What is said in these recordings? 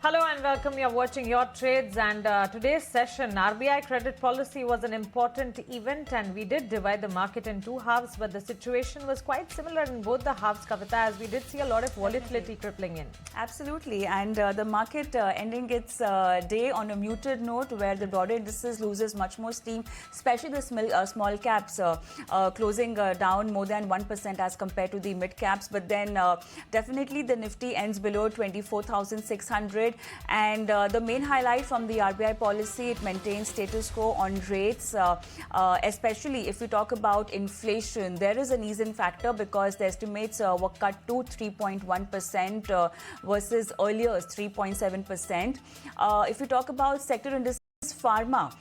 Hello and welcome. You're watching Your Trades, and today's session, RBI credit policy was an important event, and we did divide the market in two halves, but the situation was quite similar in both the halves, Kavita, as we did see a lot of volatility crippling in. Absolutely, and the market ending its day on a muted note where the broader indices loses much more steam, especially the small caps closing down more than 1% as compared to the mid caps, but then definitely the Nifty ends below 24,600. And the main highlight from the RBI policy, it maintains status quo on rates, especially if we talk about inflation. There is an easing factor because the estimates were cut to 3.1% versus earlier 3.7%. If we talk about sector indices, pharma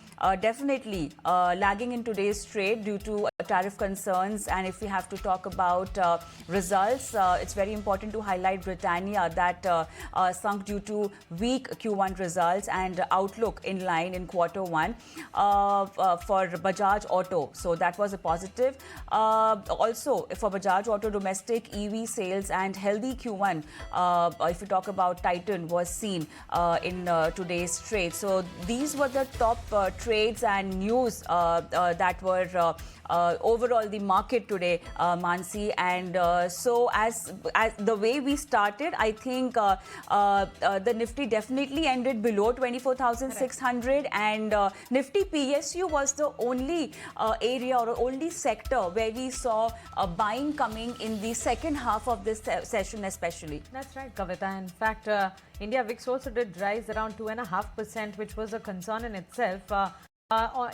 definitely lagging in today's trade due to tariff concerns. And if we have to talk about results, it's very important to highlight Britannia that sunk due to weak Q1 results and outlook in line in Q1 for Bajaj Auto. So that was a positive. Also, for Bajaj Auto domestic EV sales and healthy Q1, if we talk about Titan, was seen in today's trade. So these were the top trades and news that were overall the market today, Mansi. And so as the way we started, I think the Nifty definitely ended below 24,600, and Nifty PSU was the only area or only sector where we saw buying coming in the second half of this session especially. That's right, Kavita. In fact, India VIX also did rise around 2.5%, which was a concern in itself.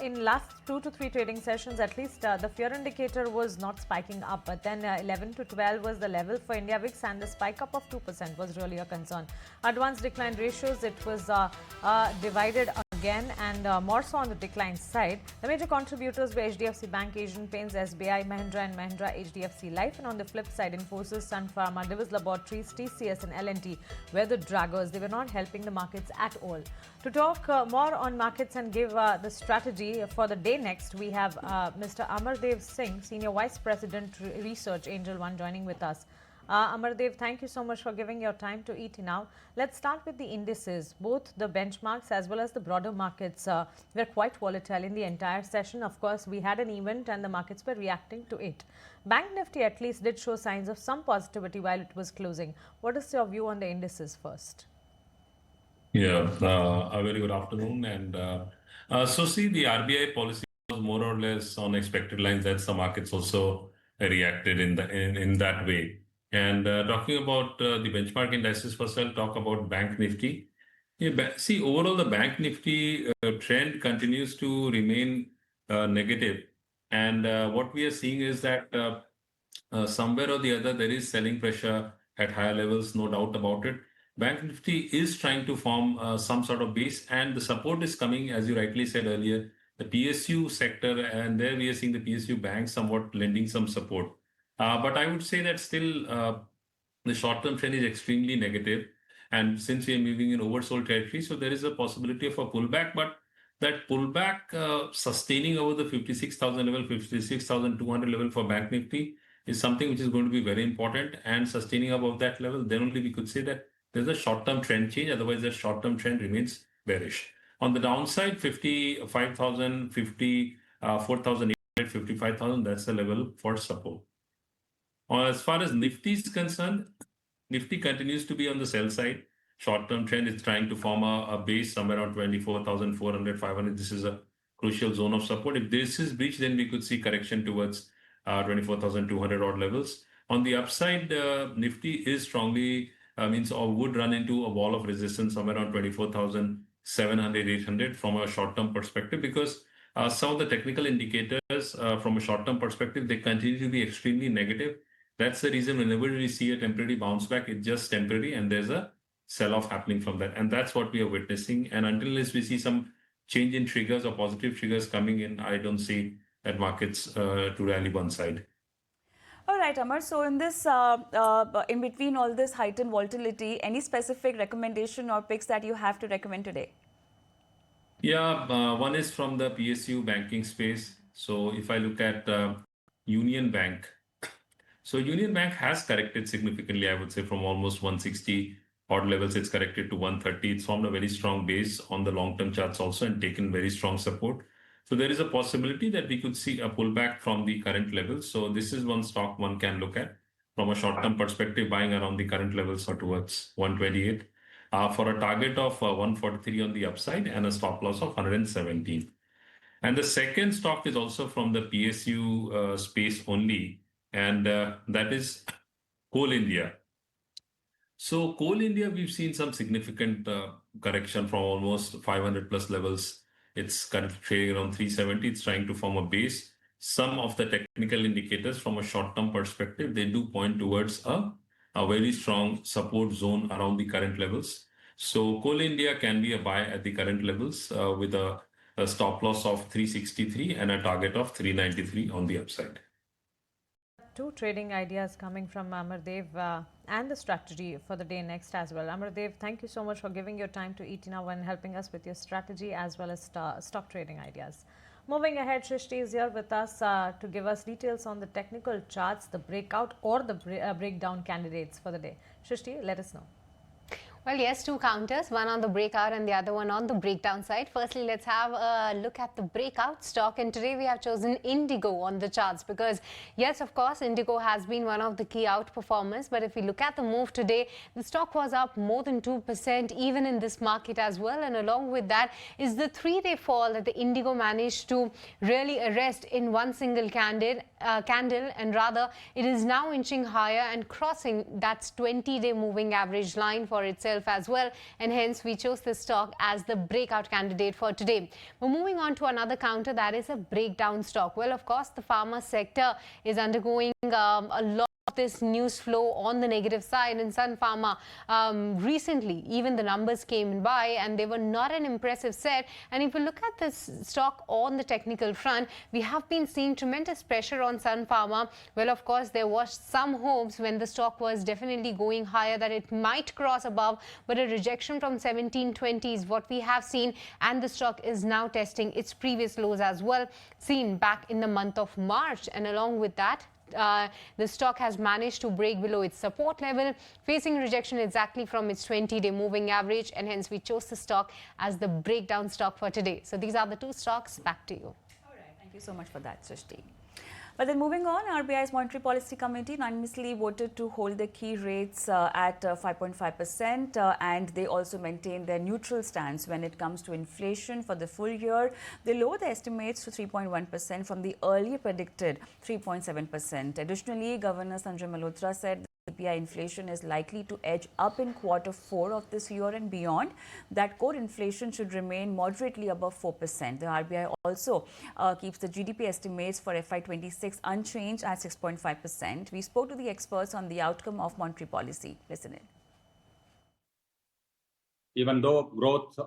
In last 2 to 3 trading sessions, at least the fear indicator was not spiking up, but then 11 to 12 was the level for India VIX, and the spike up of 2% was really a concern. Advanced decline ratios, it was divided again, and more so on the decline side. The major contributors were HDFC Bank, Asian Paints, SBI, Mahindra and Mahindra, HDFC Life, and on the flip side, Infosys, Sun Pharma, Divi's Laboratories, TCS and L&T were the draggers. They were not helping the markets at all. To talk more on markets and give the strategy for the day next, we have Mr. Amardev Singh, Senior Vice President, Research, Angel One, joining with us. Amardev, thank you so much for giving your time to ET Now. Let's start with the indices. Both the benchmarks as well as the broader markets were quite volatile in the entire session. Of course, we had an event and the markets were reacting to it. Bank Nifty at least did show signs of some positivity while it was closing. What is your view on the indices first? Yeah, a very good afternoon. And so see, the RBI policy was more or less on expected lines. That's the markets also reacted in that way. And talking about the benchmark indices, first I'll talk about Bank Nifty. Yeah, see, overall the Bank Nifty trend continues to remain negative. And what we are seeing is that somewhere or the other there is selling pressure at higher levels, no doubt about it. Bank Nifty is trying to form some sort of base, and the support is coming, as you rightly said earlier, the PSU sector, and there we are seeing the PSU banks somewhat lending some support. But I would say that still the short-term trend is extremely negative, and since we are moving in oversold territory, so there is a possibility of a pullback, but that pullback sustaining over the 56,000 level, 56,200 level for Bank Nifty is something which is going to be very important, and sustaining above that level, then only we could say that there's a short-term trend change. Otherwise, the short-term trend remains bearish. On the downside, 55,000, 54,800, 55,000, that's the level for support. As far as Nifty is concerned, Nifty continues to be on the sell side. Short-term trend is trying to form a base somewhere around 24,400, 500. This is a crucial zone of support. If this is breached, then we could see correction towards 24,200 odd levels. On the upside, Nifty is strongly or would run into a wall of resistance somewhere around 24,700, 800 from a short-term perspective, because some of the technical indicators from a short-term perspective, they continue to be extremely negative. That's the reason whenever we see a temporary bounce back, it's just temporary and there's a sell-off happening from that. And that's what we are witnessing. And until we see some change in triggers or positive triggers coming in, I don't see that markets to rally one side. All right, Amar. So in this, in between all this heightened volatility, any specific recommendation or picks that you have to recommend today? Yeah, one is from the PSU banking space. So if I look at Union Bank, so Union Bank has corrected significantly, I would say, from almost 160 odd levels. It's corrected to 130. It's formed a very strong base on the long-term charts also and taken very strong support. So there is a possibility that we could see a pullback from the current levels. So this is one stock one can look at from a short-term perspective, buying around the current levels or towards 128 for a target of 143 on the upside and a stop loss of 117. And the second stock is also from the PSU space only, and that is Coal India. So Coal India, we've seen some significant correction from almost 500 plus levels. It's currently trading around 370. It's trying to form a base. Some of the technical indicators from a short-term perspective, they do point towards a very strong support zone around the current levels. So Coal India can be a buy at the current levels with a stop loss of 363 and a target of 393 on the upside. Two trading ideas coming from Amardev and the strategy for the day next as well. Amardev, thank you so much for giving your time to ET Now and helping us with your strategy as well as stock trading ideas. Moving ahead, Shrishti is here with us to give us details on the technical charts, the breakout or the breakdown candidates for the day. Shrishti, let us know. Well, yes, two counters, one on the breakout and the other one on the breakdown side. Firstly, let's have a look at the breakout stock. And today we have chosen Indigo on the charts because, yes, of course, Indigo has been one of the key outperformers. But if we look at the move today, the stock was up more than 2% even in this market as well. And along with that is the 3-day fall that the Indigo managed to really arrest in one single candle. And rather, it is now inching higher and crossing that 20-day moving average line for itself as well, and hence we chose this stock as the breakout candidate for today. We're moving on to another counter that is a breakdown stock. Well, of course, the pharma sector is undergoing a lot of this news flow on the negative side. In Sun Pharma, recently even the numbers came by and they were not an impressive set. And if you look at this stock on the technical front, we have been seeing tremendous pressure on Sun Pharma. Well, of course, there was some hopes when the stock was definitely going higher that it might cross above, but a rejection from 1720 is what we have seen, and the stock is now testing its previous lows as well, seen back in the month of March. And along with that, the stock has managed to break below its support level, facing rejection exactly from its 20-day moving average, and hence we chose the stock as the breakdown stock for today. So these are the two stocks. Back to you. All right, thank you so much for that, Srishti. But then moving on, RBI's Monetary Policy Committee unanimously voted to hold the key rates at 5.5%, and they also maintained their neutral stance when it comes to inflation for the full year. They lowered the estimates to 3.1% from the earlier predicted 3.7%. Additionally, Governor Sanjay Malhotra said CPI inflation is likely to edge up in Q4 of this year and beyond. That core inflation should remain moderately above 4%. The RBI also keeps the GDP estimates for FY26 unchanged at 6.5%. We spoke to the experts on the outcome of monetary policy. Listen in. Even though growth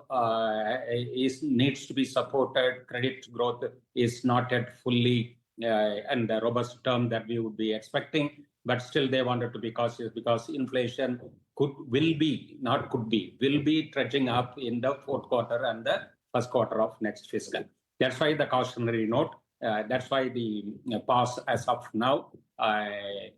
needs to be supported, credit growth is not yet fully and the robust term that we would be expecting. But still, they wanted to be cautious because inflation will be trudging up in the Q4 and the Q1 of next fiscal. That's why the cautionary note. That's why the pause as of now.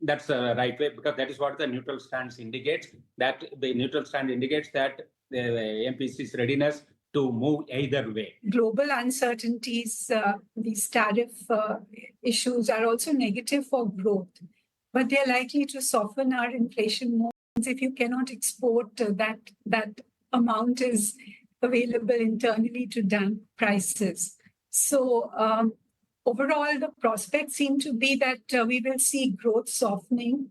That's the right way, because that is what the neutral stance indicates. That the neutral stance indicates that the MPC's readiness to move either way. Global uncertainties, these tariff issues are also negative for growth, but they're likely to soften our inflation more. If you cannot export, that amount is available internally to damp prices. So overall, the prospects seem to be that we will see growth softening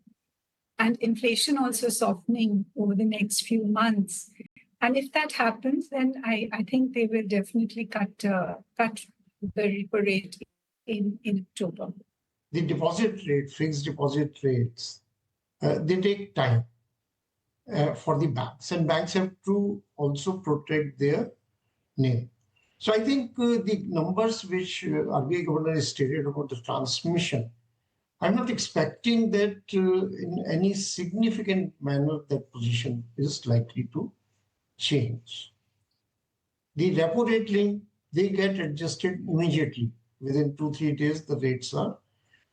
and inflation also softening over the next few months. And if that happens, then I think they will definitely cut the repo rate in October. The deposit rate, fixed deposit rates, they take time for the banks, and banks have to also protect their name. So I think the numbers which RBI governor has stated about the transmission, I'm not expecting that in any significant manner that position is likely to change. The repo rate link, they get adjusted immediately. Within 2-3 days, the rates are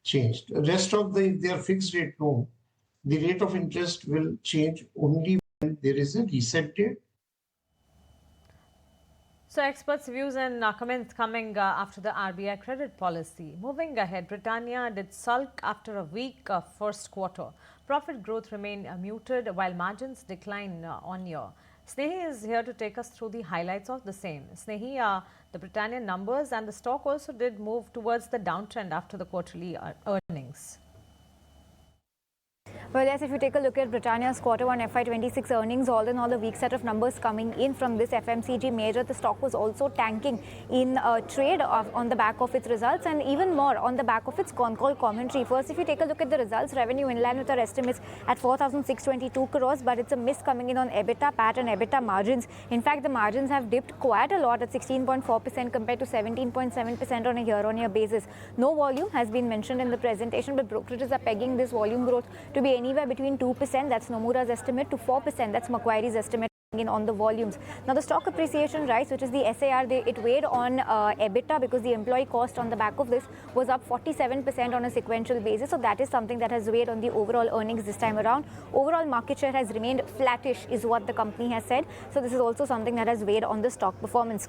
changed. The rest of their fixed rate loan, the rate of interest will change only there is a reset date. So experts' views and comments coming after the RBI credit policy. Moving ahead, Britannia did sulk after a weak first quarter. Profit growth remained muted while margins declined on year. Snehi is here to take us through the highlights of the same. Snehi, the Britannia numbers and the stock also did move towards the downtrend after the quarterly earnings. Well, yes, if you take a look at Britannia's Q1 FY26 earnings, all in all, a weak set of numbers coming in from this FMCG major. The stock was also tanking in trade on the back of its results and even more on the back of its con-call commentary. First, if you take a look at the results, revenue in line with our estimates at 4,622 crores, but it's a miss coming in on EBITDA, PAT and EBITDA margins. In fact, the margins have dipped quite a lot at 16.4% compared to 17.7% on a year-on-year basis. No volume has been mentioned in the presentation, but brokerages are pegging this volume growth to be anywhere between 2%, that's Nomura's estimate, to 4%, that's Macquarie's estimate in on the volumes. Now the stock appreciation rise, which is the SAR, it weighed on EBITDA because the employee cost on the back of this was up 47% on a sequential basis. So that is something that has weighed on the overall earnings this time around. Overall market share has remained flattish is what the company has said. So this is also something that has weighed on the stock performance.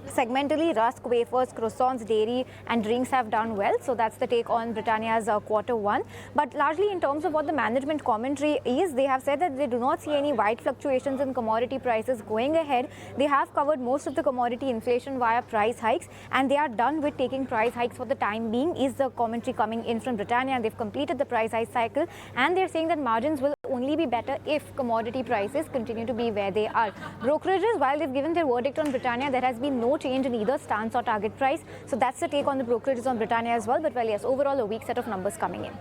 Segmentally, rusk, wafers, croissants, dairy and drinks have done well. So that's the take on Britannia's Q1. But largely in terms of what the management commentary is, they have said that they do not see any wide fluctuations in commodity prices going ahead. They have covered most of the commodity inflation via price hikes and they are done with taking price hikes for the time being is the commentary coming in from Britannia. They've completed the price hike cycle and they're saying that margins will only be better if commodity prices continue to be where they are. Brokerages, while they've given their verdict on Britannia, there has been no change in either stance or target price. So that's the take on the brokerages on Britannia as well. But well, yes, overall a weak set of numbers coming in.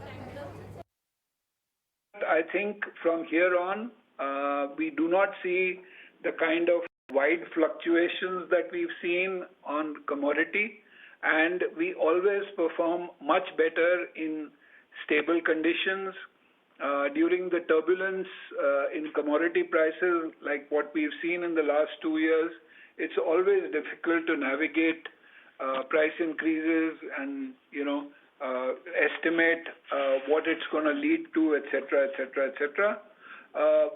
I think from here on, we do not see the kind of wide fluctuations that we've seen on commodity, and we always perform much better in stable conditions. During the turbulence in commodity prices, like what we've seen in the last 2 years, it's always difficult to navigate price increases and, estimate what it's going to lead to, etc., etc., etc.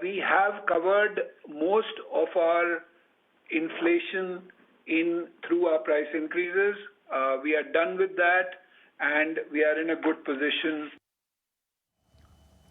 We have covered most of our inflation through our price increases. We are done with that, and we are in a good position.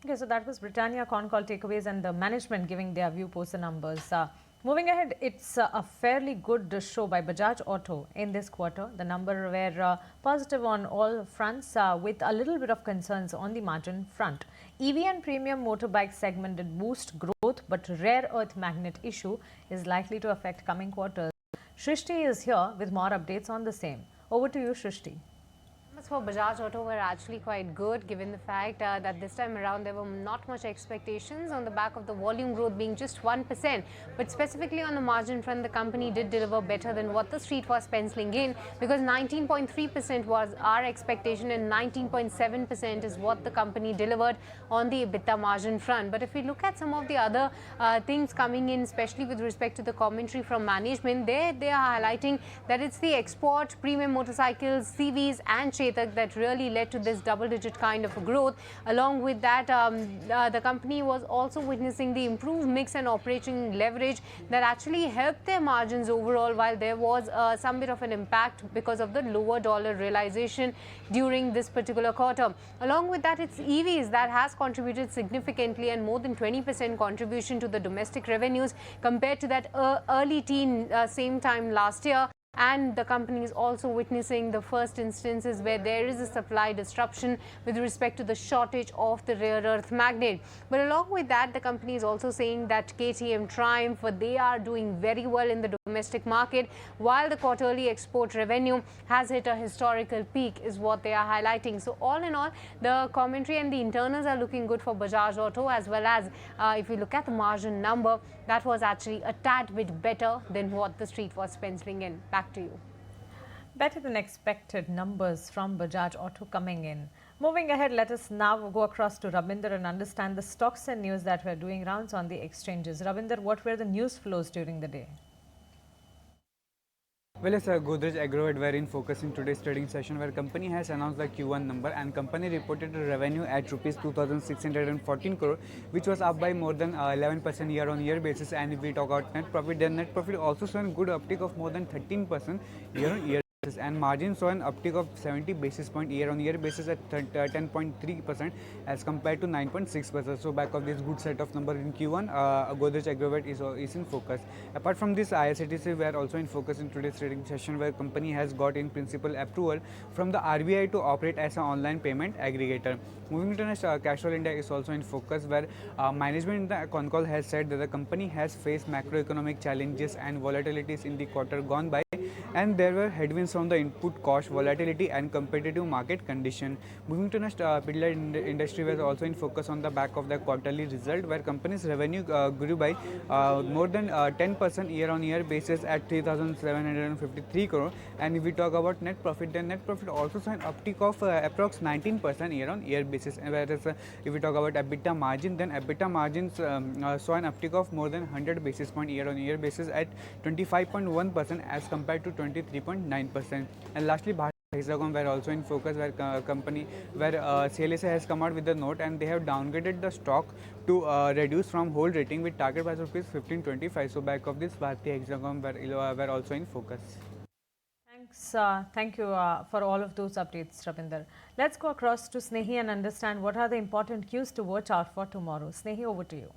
Okay, so that was Britannia con call takeaways and the management giving their view post the numbers. Moving ahead, it's a fairly good show by Bajaj Auto in this quarter. The number were positive on all fronts with a little bit of concerns on the margin front. EV and premium motorbike segment did boost growth, but rare earth magnet issue is likely to affect coming quarters. Shrishti is here with more updates on the same. Over to you, Shrishti. For Bajaj Auto were actually quite good, given the fact that this time around there were not much expectations on the back of the volume growth being just 1%. But specifically on the margin front, the company did deliver better than what the street was penciling in, because 19.3% was our expectation and 19.7% is what the company delivered on the EBITDA margin front. But if we look at some of the other things coming in, especially with respect to the commentary from management, they are highlighting that it's the export, premium motorcycles, CVs and that really led to this double-digit kind of a growth. Along with that, the company was also witnessing the improved mix and operating leverage that actually helped their margins overall, while there was some bit of an impact because of the lower dollar realization during this particular quarter. Along with that, it's EVs that has contributed significantly and more than 20% contribution to the domestic revenues compared to that early teen same time last year. And the company is also witnessing the first instances where there is a supply disruption with respect to the shortage of the rare earth magnet. But along with that, the company is also saying that KTM, Triumph, they are doing very well in the domestic market, while the quarterly export revenue has hit a historical peak is what they are highlighting. So all in all, the commentary and the internals are looking good for Bajaj Auto, as well as if you look at the margin number, that was actually a tad bit better than what the street was penciling in. Back to you. Better than expected numbers from Bajaj Auto coming in. Moving ahead, let us now go across to Rabinder and understand the stocks and news that were doing rounds on the exchanges. Rabinder, what were the news flows during the day? Well, yes, Godrej Agrovet were in focus in today's trading session, where company has announced the Q1 number, and company reported a revenue at rupees 2,614 crore, which was up by more than 11% year-on-year basis. And if we talk about net profit, then net profit also saw a good uptick of more than 13% year-on-year. And margin saw an uptick of 70 basis point year-on-year basis at 10.3% as compared to 9.6%. So back of this good set of number in Q1, Godrej Agrovet is in focus. Apart from this, IRCTC were also in focus in today's trading session, where company has got in principle approval from the RBI to operate as an online payment aggregator. Moving to next, Castrol India is also in focus, where management in the con call has said that the company has faced macroeconomic challenges and volatilities in the quarter gone by, and there were headwinds from the input cost volatility and competitive market condition. Moving to next, Pidilite industry was also in focus on the back of the quarterly result, where company's revenue grew by more than 10% year-on-year basis at 3,753 crore. And if we talk about net profit, then net profit also saw an uptick of approx 19% year-on-year basis. And whereas if we talk about EBITDA margin, then EBITDA margins saw an uptick of more than 100 basis point year-on-year basis at 25.1% as compared to 23.9%. And lastly, Bharat Hexacom were also in focus, where CLSA has come out with the note, and they have downgraded the stock to reduce from hold rating with target price of ₹1525. So back of this, Bharat Hexacom were also in focus. Thank you for all of those updates, Ravinder. Let's go across to Snehi and understand what are the important cues to watch out for tomorrow. Snehi, over to you.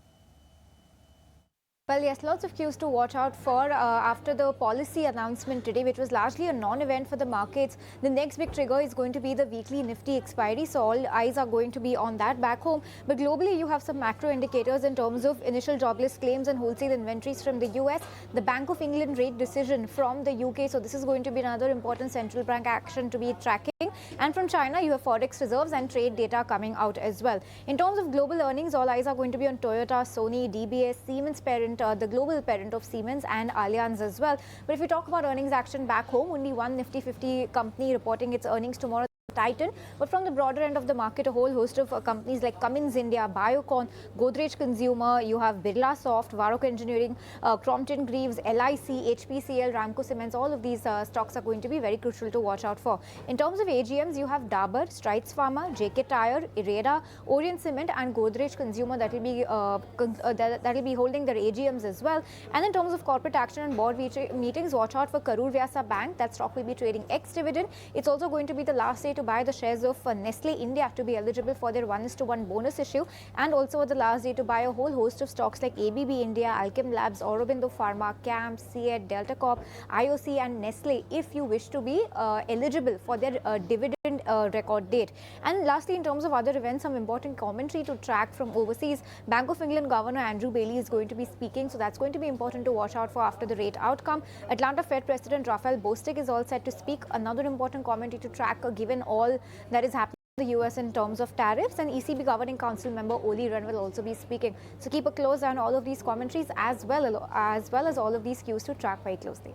Well, yes, lots of cues to watch out for after the policy announcement today, which was largely a non-event for the markets. The next big trigger is going to be the weekly Nifty expiry, so all eyes are going to be on that back home. But globally, you have some macro indicators in terms of initial jobless claims and wholesale inventories from the US, the Bank of England rate decision from the UK, so this is going to be another important central bank action to be tracking. And from China, you have forex reserves and trade data coming out as well. In terms of global earnings, all eyes are going to be on Toyota, Sony, DBS, Siemens parent, the global parent of Siemens, and Allianz as well. But if we talk about earnings action back home, only one Nifty 50 company reporting its earnings tomorrow, Titan. But from the broader end of the market, a whole host of companies like Cummins India, Biocon, Godrej Consumer, you have Birla Soft, Varroc Engineering, Crompton Greaves, LIC, HPCL, Ramco Cements, all of these stocks are going to be very crucial to watch out for. In terms of AGMs, you have Dabur, Strides Pharma, JK Tyre, Ireda, Orient Cement, and Godrej Consumer that will be holding their AGMs as well. And in terms of corporate action and board meetings, watch out for Karur Vyasa Bank. That stock will be trading ex-dividend. It's also going to be the last day to buy the shares of Nestle India to be eligible for their 1:1 bonus issue, and also the last day to buy a whole host of stocks like ABB India, Alchem Labs, Aurobindo Pharma, CAMP, CED, Delta Corp, IOC, and Nestle if you wish to be eligible for their dividend record date. And lastly, in terms of other events, some important commentary to track from overseas. Bank of England Governor Andrew Bailey is going to be speaking, so that's going to be important to watch out for after the rate outcome. Atlanta Fed President Raphael Bostic is all set to speak. Another important commentary to track given all that is happening in the US in terms of tariffs, and ECB Governing Council member Oli Rehn will also be speaking. So keep a close eye on all of these commentaries as well as all of these cues to track very closely.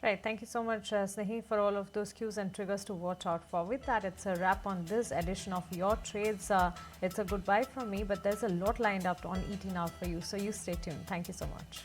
Right. Thank you so much, Snehi, for all of those cues and triggers to watch out for. With that, it's a wrap on this edition of Your Trades. It's a goodbye from me, but there's a lot lined up on ET Now for you, so you stay tuned. Thank you so much.